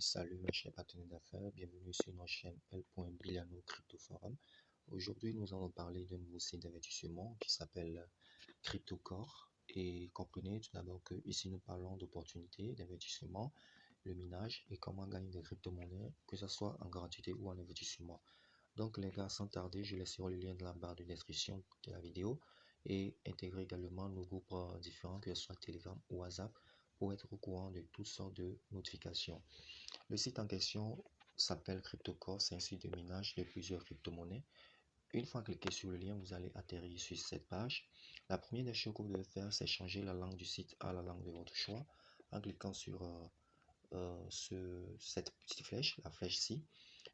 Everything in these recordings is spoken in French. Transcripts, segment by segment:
salut mes chers partenaires d'affaires, bienvenue sur notre chaîne L.Biliano Crypto Forum. Aujourd'hui, nous allons parler d'un nouveau site d'investissement qui s'appelle CryptoCore. Et comprenez tout d'abord que ici nous parlons d'opportunités d'investissement, le minage et comment gagner des crypto-monnaies, que ce soit en gratuité ou en investissement. Donc les gars, sans tarder, je laisserai le lien dans la barre de description de la vidéo et intégrer également nos groupes différents, que ce soit Telegram ou WhatsApp, pour être au courant de toutes sortes de notifications. Le site en question s'appelle CryptoCore, c'est un site de minage de plusieurs crypto-monnaies. Une fois cliqué sur le lien, vous allez atterrir sur cette page. La première des choses que vous devez faire, c'est changer la langue du site à la langue de votre choix en cliquant sur cette petite flèche, la flèche ci.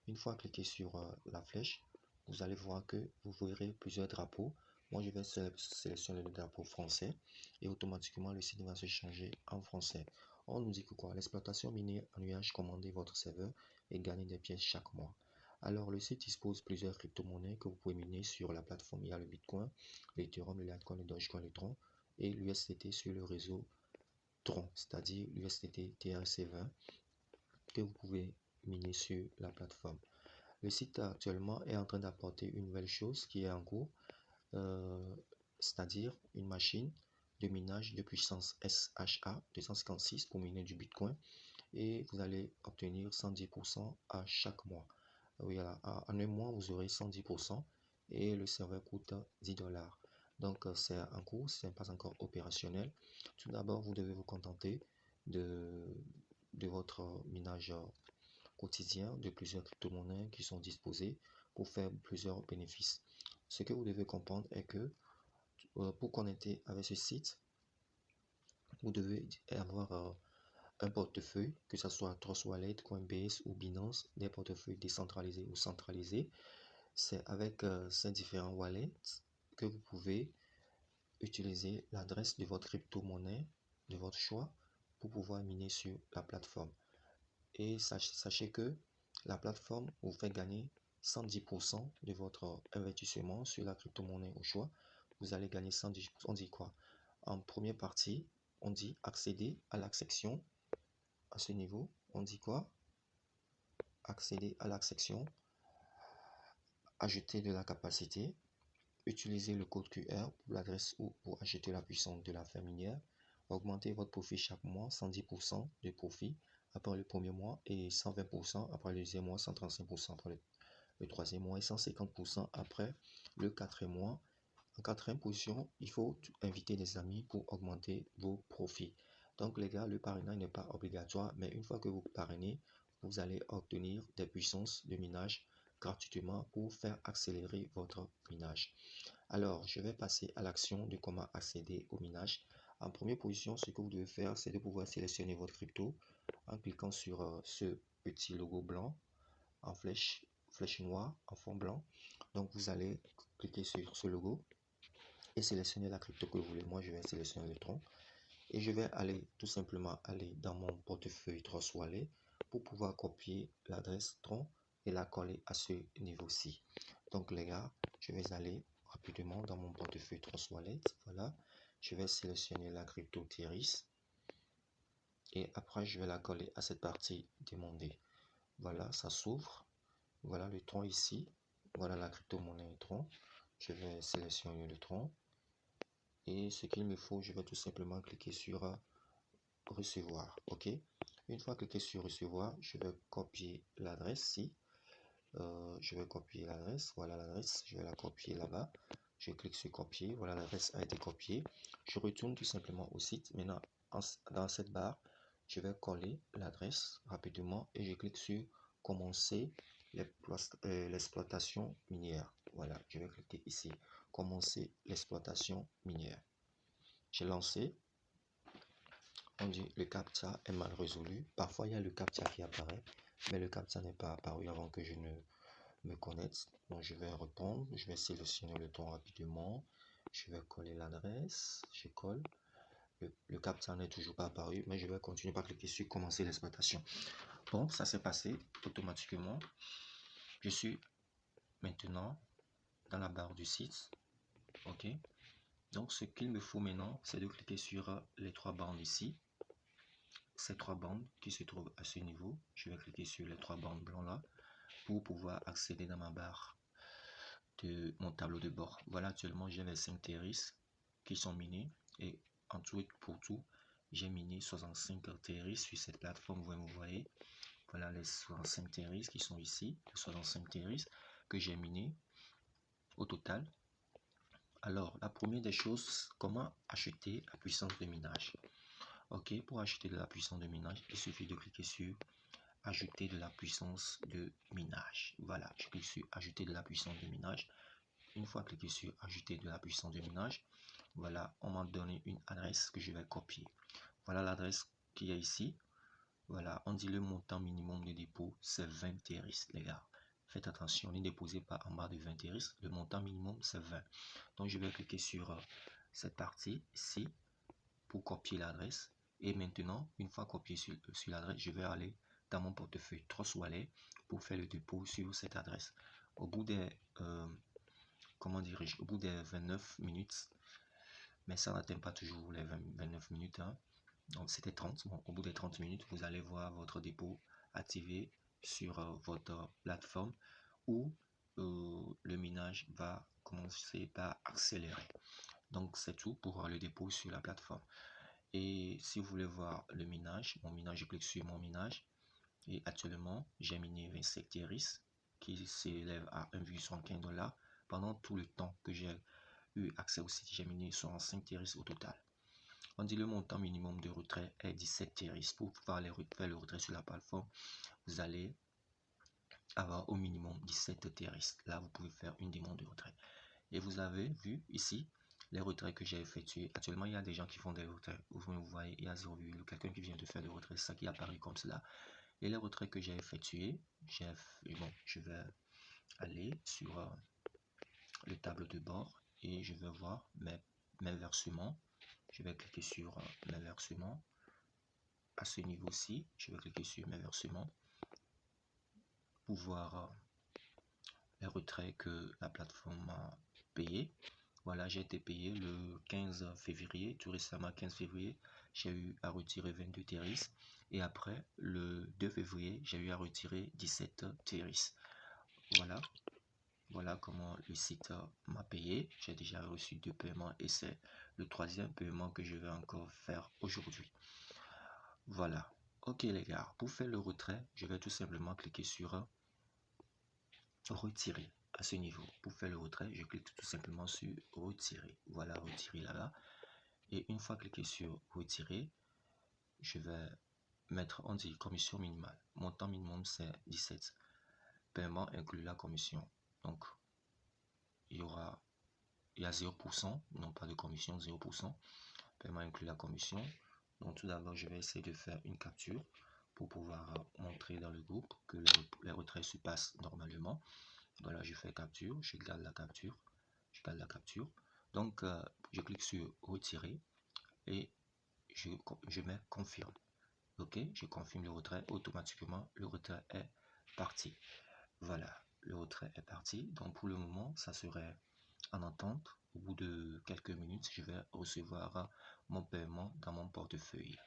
Une fois cliqué sur la flèche, vous allez voir que vous verrez plusieurs drapeaux. Moi, je vais sélectionner le drapeau français et automatiquement le site va se changer en français. On nous dit que quoi? L'exploitation minière en nuage, commandez votre serveur et gagnez des pièces chaque mois. Alors, le site dispose plusieurs crypto-monnaies que vous pouvez miner sur la plateforme. Il y a le Bitcoin, l'Ethereum, le Litecoin, le Dogecoin, le Tron et l'USDT sur le réseau Tron, c'est-à-dire l'USDT TRC20 que vous pouvez miner sur la plateforme. Le site actuellement est en train d'apporter une nouvelle chose qui est en cours, c'est-à-dire une machine de minage de puissance SHA 256 pour miner du Bitcoin et vous allez obtenir 110% à chaque mois. Voilà, en un mois, vous aurez 110% et le serveur coûte $10. Donc, c'est en cours, ce n'est pas encore opérationnel. Tout d'abord, vous devez vous contenter de votre minage quotidien de plusieurs crypto-monnaies qui sont disposées pour faire plusieurs bénéfices. Ce que vous devez comprendre est que pour connecter avec ce site, vous devez avoir un portefeuille, que ce soit Trust Wallet, Coinbase ou Binance, des portefeuilles décentralisés ou centralisés. C'est avec ces différents wallets que vous pouvez utiliser l'adresse de votre crypto-monnaie de votre choix pour pouvoir miner sur la plateforme. Et sachez que la plateforme vous fait gagner 110% de votre investissement sur la crypto-monnaie au choix. Vous allez gagner 110%. On dit quoi? En première partie, on dit accéder à l'accession. À ce niveau, on dit quoi? Accéder à l'accession, ajouter de la capacité, utiliser le code QR pour l'adresse ou pour acheter la puissance de la ferme minière, augmenter votre profit chaque mois, 110% de profit après le premier mois et 120% après le deuxième mois, 135% après le troisième mois et 150% après le quatrième mois. En quatrième position, il faut inviter des amis pour augmenter vos profits. Donc les gars, le parrainage n'est pas obligatoire, mais une fois que vous parrainez, vous allez obtenir des puissances de minage gratuitement pour faire accélérer votre minage. Alors, je vais passer à l'action de comment accéder au minage. En première position, ce que vous devez faire, c'est de pouvoir sélectionner votre crypto en cliquant sur ce petit logo blanc en flèche noire en fond blanc. Donc, vous allez cliquer sur ce logo et sélectionner la crypto que vous voulez. Moi, je vais sélectionner le Tron et je vais aller tout simplement aller dans mon portefeuille Trust Wallet pour pouvoir copier l'adresse Tron et la coller à ce niveau-ci. Donc, les gars, je vais aller rapidement dans mon portefeuille Trust Wallet. Voilà, je vais sélectionner la crypto Theris et après je vais la coller à cette partie demandée. Voilà, ça s'ouvre. Voilà le Tron ici. Voilà la crypto-monnaie Tron. Je vais sélectionner le Tron et ce qu'il me faut, je vais tout simplement cliquer sur recevoir. Ok, une fois cliqué sur recevoir, je vais copier l'adresse ici. Je vais copier l'adresse, voilà l'adresse, je vais la copier là-bas, je clique sur copier, voilà l'adresse a été copiée, je retourne tout simplement au site. Maintenant dans cette barre, je vais coller l'adresse rapidement et je clique sur commencer l'exploitation minière. Voilà, je vais cliquer ici, commencer l'exploitation minière. J'ai lancé. On dit le CAPTCHA est mal résolu. Parfois il y a le CAPTCHA qui apparaît, mais le CAPTCHA n'est pas apparu avant que je ne me connecte. Donc je vais répondre, je vais sélectionner le ton rapidement, je vais coller l'adresse, je colle. Le CAPTCHA n'est toujours pas apparu, mais je vais continuer par cliquer sur commencer l'exploitation. Bon, ça s'est passé automatiquement. Je suis maintenant dans la barre du site. Ok, donc ce qu'il me faut maintenant, c'est de cliquer sur les trois bandes ici. ces 3 bandes qui se trouvent à ce niveau. Je vais cliquer sur les 3 bandes blancs là pour pouvoir accéder dans ma barre de mon tableau de bord. Voilà, actuellement j'ai les 5 terristes qui sont minés et en tout et pour tout, j'ai miné 65 terristes sur cette plateforme. Vous voyez, voilà les 65 terristes qui sont ici, les 65 terristes que j'ai minés au total. Alors, la première des choses, comment acheter la puissance de minage? Ok, pour acheter de la puissance de minage, il suffit de cliquer sur ajouter de la puissance de minage. Voilà, je clique sur ajouter de la puissance de minage. Une fois cliqué sur ajouter de la puissance de minage, voilà, on m'a donné une adresse que je vais copier. Voilà l'adresse qui est ici. Voilà, on dit le montant minimum de dépôt, c'est 20 terristes, les gars. Faites attention, ne déposez pas en bas de 20 terristes. Le montant minimum, c'est 20. Donc, je vais cliquer sur cette partie ici pour copier l'adresse. Et maintenant, une fois copié sur l'adresse, je vais aller dans mon portefeuille Trust Wallet pour faire le dépôt sur cette adresse. Au bout des, comment dirais-je, au bout des 29 minutes, mais ça n'atteint pas toujours les 29 minutes, hein. Donc c'était 30. Bon, au bout des 30 minutes, vous allez voir votre dépôt activé sur votre plateforme où le minage va commencer par accélérer. Donc c'est tout pour le dépôt sur la plateforme. Et si vous voulez voir le minage, mon minage, je clique sur mon minage. Et actuellement, j'ai miné 27 terristes qui s'élèvent à 1,75 $. Pendant tout le temps que j'ai eu accès au site, j'ai miné 65 terristes au total. On dit le montant minimum de retrait est 17 terristes. Pour pouvoir faire le retrait sur la plateforme, vous allez avoir au minimum 17 terristes. Là, vous pouvez faire une demande de retrait. Et vous avez vu ici les retraits que j'ai effectués. Actuellement, il y a des gens qui font des retraits. Vous voyez, il y a 0, quelqu'un qui vient de faire des retraits. C'est ça qui apparaît comme cela. Et les retraits que j'ai effectués, bon, je vais aller sur le tableau de bord et je vais voir mes versements. Je vais cliquer sur mes versements. À ce niveau-ci, je vais cliquer sur mes versements pour voir les retraits que la plateforme a payé. Voilà, j'ai été payé le 15 février, tout récemment 15 février, j'ai eu à retirer 22 terristes. Et après, le 2 février, j'ai eu à retirer 17 terristes. Voilà. Voilà comment le site m'a payé. J'ai déjà reçu 2 paiements et c'est le 3e paiement que je vais encore faire aujourd'hui. Voilà. Ok les gars, pour faire le retrait, je vais tout simplement cliquer sur retirer. À ce niveau, pour faire le retrait, je clique tout simplement sur retirer. Voilà, retirer là-bas. Et une fois cliqué sur retirer, je vais mettre, on dit commission minimale. Montant minimum c'est 17. Paiement inclut la commission. Donc, il y a 0%, non pas de commission, 0%. Paiement inclut la commission. Donc tout d'abord, je vais essayer de faire une capture pour pouvoir montrer dans le groupe que les retraits se passent normalement. Voilà, je fais capture, je garde la capture, je garde la capture. Donc, je clique sur retirer et je mets confirme. Ok, je confirme le retrait. Automatiquement, le retrait est parti. Voilà, le retrait est parti. Donc, pour le moment, ça serait en attente. Au bout de quelques minutes, je vais recevoir mon paiement dans mon portefeuille.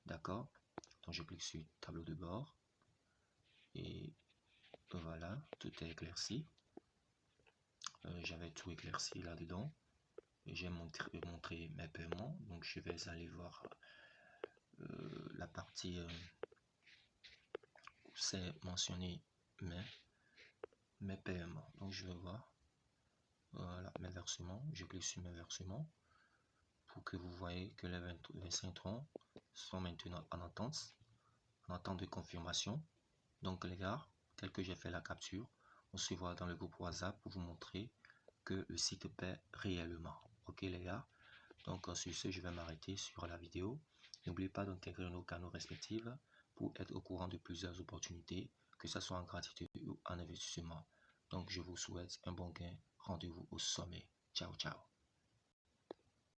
D'accord? Donc, je clique sur tableau de bord et voilà, tout est éclairci. J'avais tout éclairci là-dedans. J'ai montré mes paiements. Donc, je vais aller voir la partie où c'est mentionné mes paiements. Donc, je vais voir voilà, mes versements. Je clique sur mes versements pour que vous voyez que les 25 troncs sont maintenant en attente de confirmation. Donc, les gars, tel que j'ai fait la capture, on se voit dans le groupe WhatsApp pour vous montrer que le site paie réellement. Ok, les gars? Donc, sur ce, je vais m'arrêter sur la vidéo. N'oubliez pas d'intégrer nos canaux respectifs pour être au courant de plusieurs opportunités, que ce soit en gratuité ou en investissement. Donc, je vous souhaite un bon gain. Rendez-vous au sommet. Ciao, ciao.